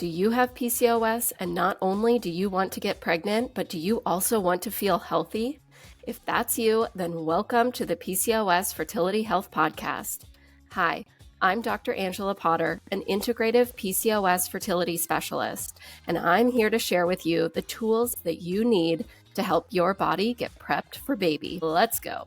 Do you have PCOS, and not only do you want to get pregnant, but do you also want to feel healthy? If that's you, then welcome to the PCOS Fertility Health Podcast. Hi, I'm Dr. Angela Potter, an integrative PCOS fertility specialist, and I'm here to share with you the tools that you need to help your body get prepped for baby. Let's go.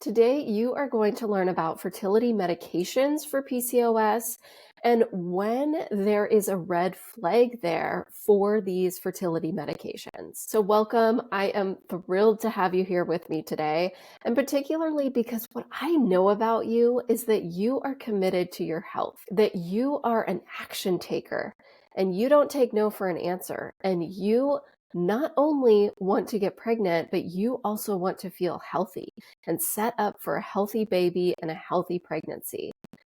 Today, you are going to learn about fertility medications for PCOS and when there is a red flag there for these fertility medications. So welcome. I am thrilled to have you here with me today, and particularly because what I know about you is that you are committed to your health, that you are an action taker, and you don't take no for an answer, and you not only want to get pregnant, but you also want to feel healthy and set up for a healthy baby and a healthy pregnancy,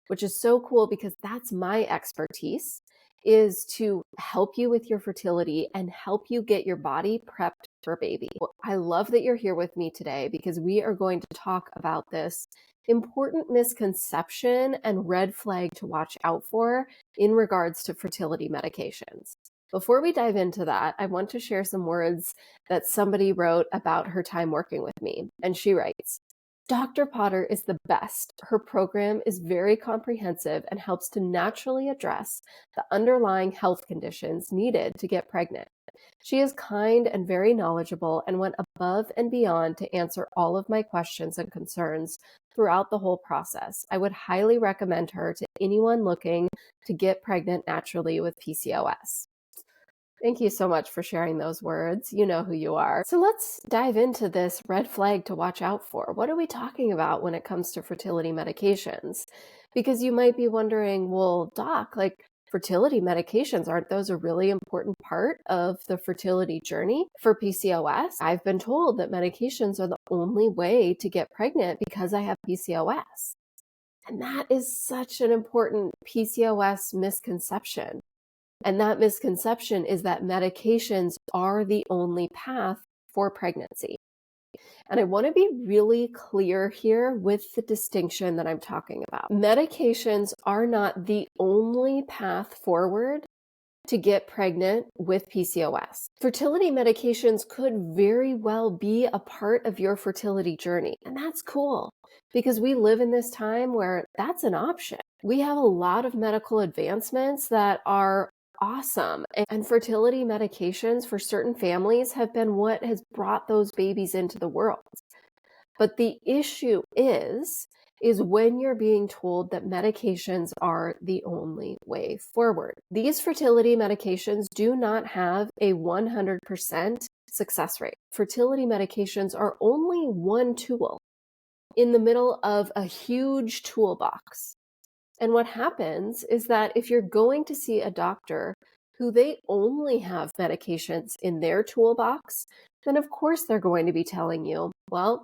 which is so cool because that's my expertise, is to help you with your fertility and help you get your body prepped for baby. I love that you're here with me today because we are going to talk about this important misconception and red flag to watch out for in regards to fertility medications. Before we dive into that, I want to share some words that somebody wrote about her time working with me. And she writes, "Dr. Potter is the best. Her program is very comprehensive and helps to naturally address the underlying health conditions needed to get pregnant. She is kind and very knowledgeable and went above and beyond to answer all of my questions and concerns throughout the whole process. I would highly recommend her to anyone looking to get pregnant naturally with PCOS." Thank you so much for sharing those words. You know who you are. So let's dive into this red flag to watch out for. What are we talking about when it comes to fertility medications? Because you might be wondering, well, doc, like fertility medications, aren't those a really important part of the fertility journey for PCOS? I've been told that medications are the only way to get pregnant because I have PCOS. And that is such an important PCOS misconception. And that misconception is that medications are the only path for pregnancy. And I want to be really clear here with the distinction that I'm talking about. Medications are not the only path forward to get pregnant with PCOS. Fertility medications could very well be a part of your fertility journey. And that's cool because we live in this time where that's an option. We have a lot of medical advancements that are awesome. And fertility medications for certain families have been what has brought those babies into the world. But the issue is when you're being told that medications are the only way forward. These fertility medications do not have a 100% success rate. Fertility medications are only one tool in the middle of a huge toolbox. And what happens is that if you're going to see a doctor who they only have medications in their toolbox, then of course they're going to be telling you, well,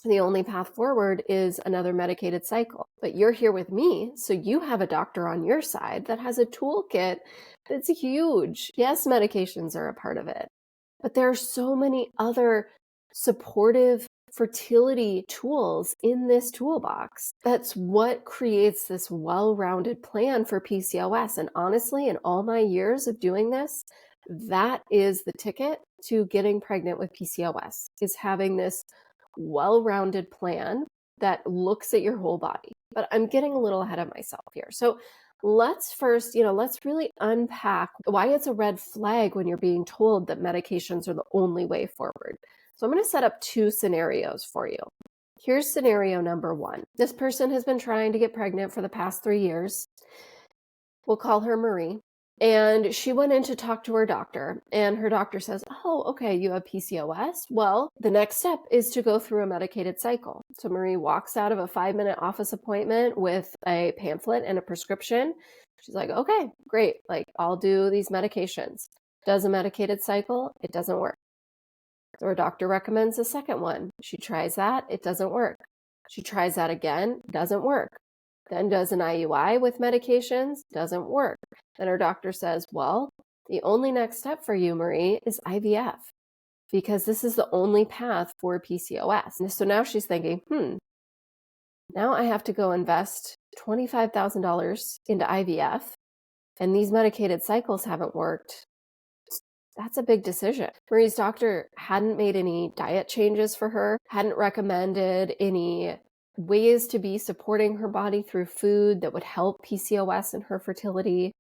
the only path forward is another medicated cycle. But you're here with me, so you have a doctor on your side that has a toolkit that's huge. Yes, medications are a part of it, but there are so many other supportive fertility tools in this toolbox. That's what creates this well-rounded plan for PCOS. And honestly, in all my years of doing this, that is the ticket to getting pregnant with PCOS, is having this well-rounded plan that looks at your whole body. But I'm getting a little ahead of myself here. So let's first, let's really unpack why it's a red flag when you're being told that medications are the only way forward. So I'm going to set up two scenarios for you. Here's scenario number one. This person has been trying to get pregnant for the past 3 years. We'll call her Marie. And she went in to talk to her doctor, and her doctor says, "Oh, okay, you have PCOS. Well, the next step is to go through a medicated cycle." So Marie walks out of a 5-minute office appointment with a pamphlet and a prescription. She's like, "Okay, great. Like, I'll do these medications." Does a medicated cycle. It doesn't work. So her doctor recommends a second one. She tries that. It doesn't work. She tries that again. Doesn't work. Then does an IUI with medications. Doesn't work. Then her doctor says, "Well, the only next step for you, Marie, is IVF because this is the only path for PCOS." And so now she's thinking, now I have to go invest $25,000 into IVF, and these medicated cycles haven't worked, that's a big decision. Marie's doctor hadn't made any diet changes for her, hadn't recommended any ways to be supporting her body through food that would help PCOS and her fertility.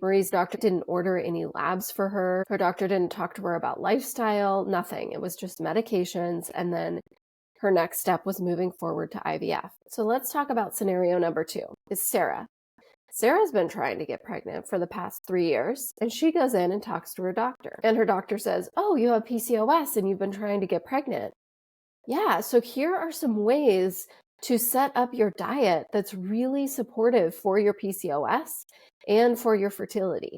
Marie's doctor didn't order any labs for her. Her doctor didn't talk to her about lifestyle, nothing. It was just medications. And then her next step was moving forward to IVF. So let's talk about scenario number 2, is Sarah. Sarah's been trying to get pregnant for the past 3 years, and she goes in and talks to her doctor. And her doctor says, "Oh, you have PCOS and you've been trying to get pregnant." Yeah, so here are some ways to set up your diet that's really supportive for your PCOS and for your fertility.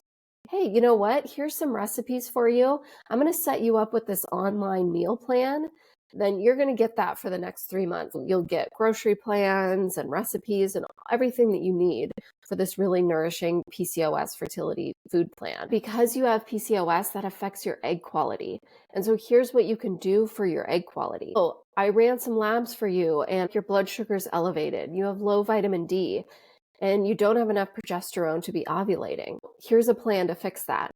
Hey, you know what? Here's some recipes for you. I'm going to set you up with this online meal plan. Then you're going to get that for the next 3 months. You'll get grocery plans and recipes and everything that you need for this really nourishing PCOS fertility food plan. Because you have PCOS, that affects your egg quality. And so here's what you can do for your egg quality. Oh, I ran some labs for you and your blood sugar's elevated. You have low vitamin D and you don't have enough progesterone to be ovulating. Here's a plan to fix that.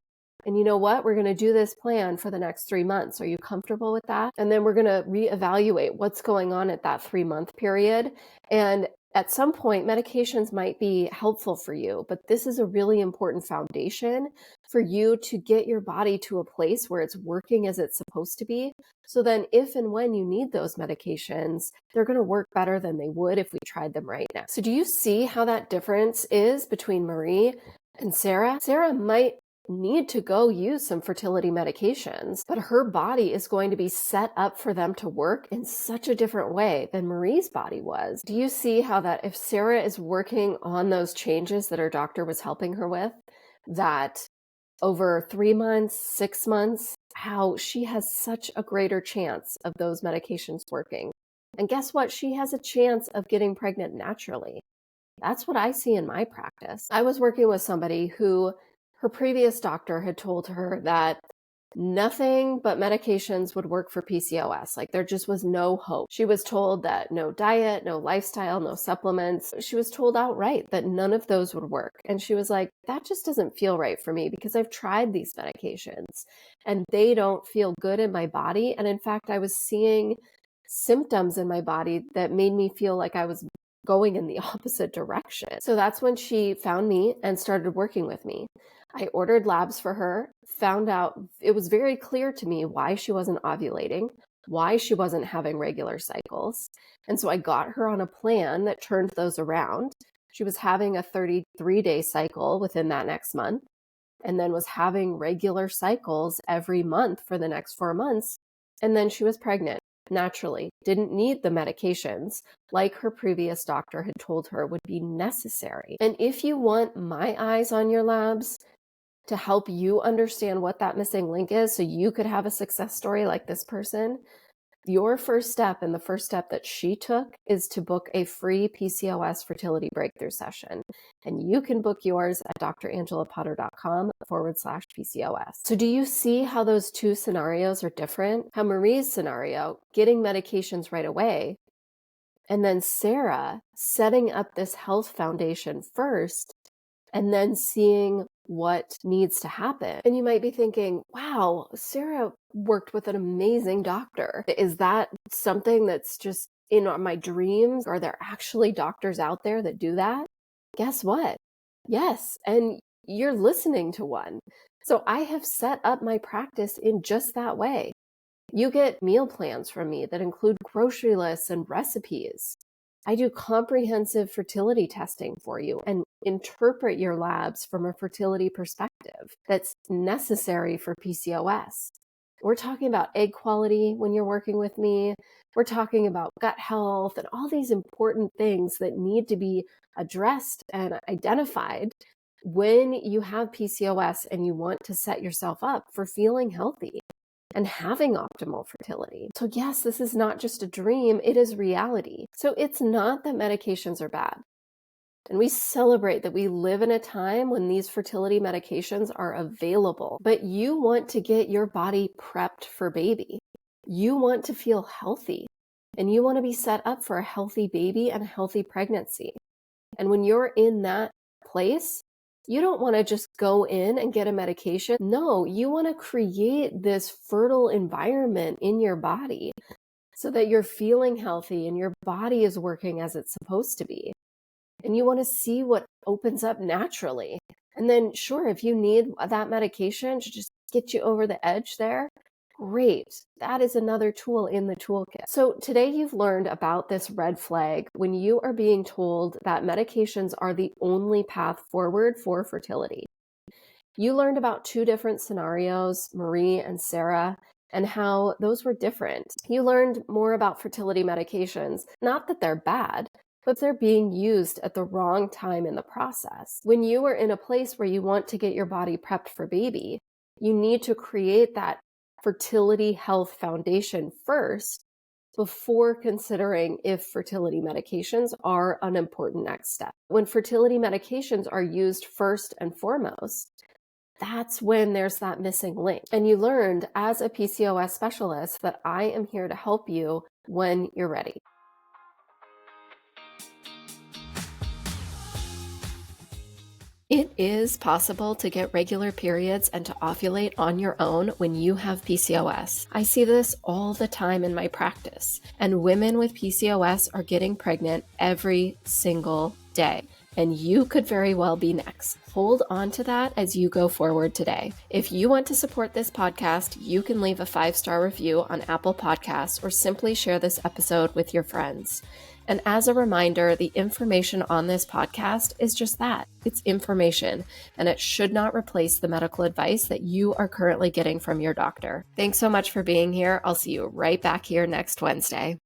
And you know what? We're going to do this plan for the next 3 months. Are you comfortable with that? And then we're going to reevaluate what's going on at that 3-month period. And at some point, medications might be helpful for you, but this is a really important foundation for you to get your body to a place where it's working as it's supposed to be. So then if and when you need those medications, they're going to work better than they would if we tried them right now. So do you see how that difference is between Marie and Sarah? Sarah might need to go use some fertility medications, but her body is going to be set up for them to work in such a different way than Marie's body was. Do you see how that if Sarah is working on those changes that her doctor was helping her with, that over 3 months, 6 months, how she has such a greater chance of those medications working? And guess what? She has a chance of getting pregnant naturally. That's what I see in my practice. I was working with somebody who her previous doctor had told her that nothing but medications would work for PCOS. Like there just was no hope. She was told that no diet, no lifestyle, no supplements. She was told outright that none of those would work. And she was like, that just doesn't feel right for me because I've tried these medications and they don't feel good in my body. And in fact, I was seeing symptoms in my body that made me feel like I was going in the opposite direction. So that's when she found me and started working with me. I ordered labs for her, found out it was very clear to me why she wasn't ovulating, why she wasn't having regular cycles. And so I got her on a plan that turned those around. She was having a 33-day cycle within that next month, and then was having regular cycles every month for the next 4 months. And then she was pregnant naturally, didn't need the medications like her previous doctor had told her would be necessary. And if you want my eyes on your labs to help you understand what that missing link is so you could have a success story like this person, your first step and the first step that she took is to book a free PCOS fertility breakthrough session. And you can book yours at drangelapotter.com/PCOS. So do you see how those two scenarios are different? How Marie's scenario, getting medications right away, and then Sarah setting up this health foundation first and then seeing what needs to happen. And you might be thinking, wow, Sarah worked with an amazing doctor. Is that something that's just in my dreams? Are there actually doctors out there that do that? Guess what? Yes. And you're listening to one. So I have set up my practice in just that way. You get meal plans from me that include grocery lists and recipes. I do comprehensive fertility testing for you and interpret your labs from a fertility perspective that's necessary for PCOS. We're talking about egg quality when you're working with me. We're talking about gut health and all these important things that need to be addressed and identified when you have PCOS and you want to set yourself up for feeling healthy and having optimal fertility. So yes, this is not just a dream, it is reality. So it's not that medications are bad. And we celebrate that we live in a time when these fertility medications are available, but you want to get your body prepped for baby. You want to feel healthy and you want to be set up for a healthy baby and a healthy pregnancy. And when you're in that place, you don't want to just go in and get a medication. No, you want to create this fertile environment in your body so that you're feeling healthy and your body is working as it's supposed to be. And you want to see what opens up naturally. And then, sure, if you need that medication to just get you over the edge there, great. That is another tool in the toolkit. So today you've learned about this red flag when you are being told that medications are the only path forward for fertility. You learned about two different scenarios, Marie and Sarah, and how those were different. You learned more about fertility medications, not that they're bad, but they're being used at the wrong time in the process. When you are in a place where you want to get your body prepped for baby, you need to create that fertility health foundation first before considering if fertility medications are an important next step. When fertility medications are used first and foremost, that's when there's that missing link. And you learned as a PCOS specialist that I am here to help you when you're ready. It is possible to get regular periods and to ovulate on your own when you have PCOS. I see this all the time in my practice, and women with PCOS are getting pregnant every single day. And you could very well be next. Hold on to that as you go forward today. If you want to support this podcast, you can leave a 5-star review on Apple Podcasts or simply share this episode with your friends. And as a reminder, the information on this podcast is just that. It's information, and it should not replace the medical advice that you are currently getting from your doctor. Thanks so much for being here. I'll see you right back here next Wednesday.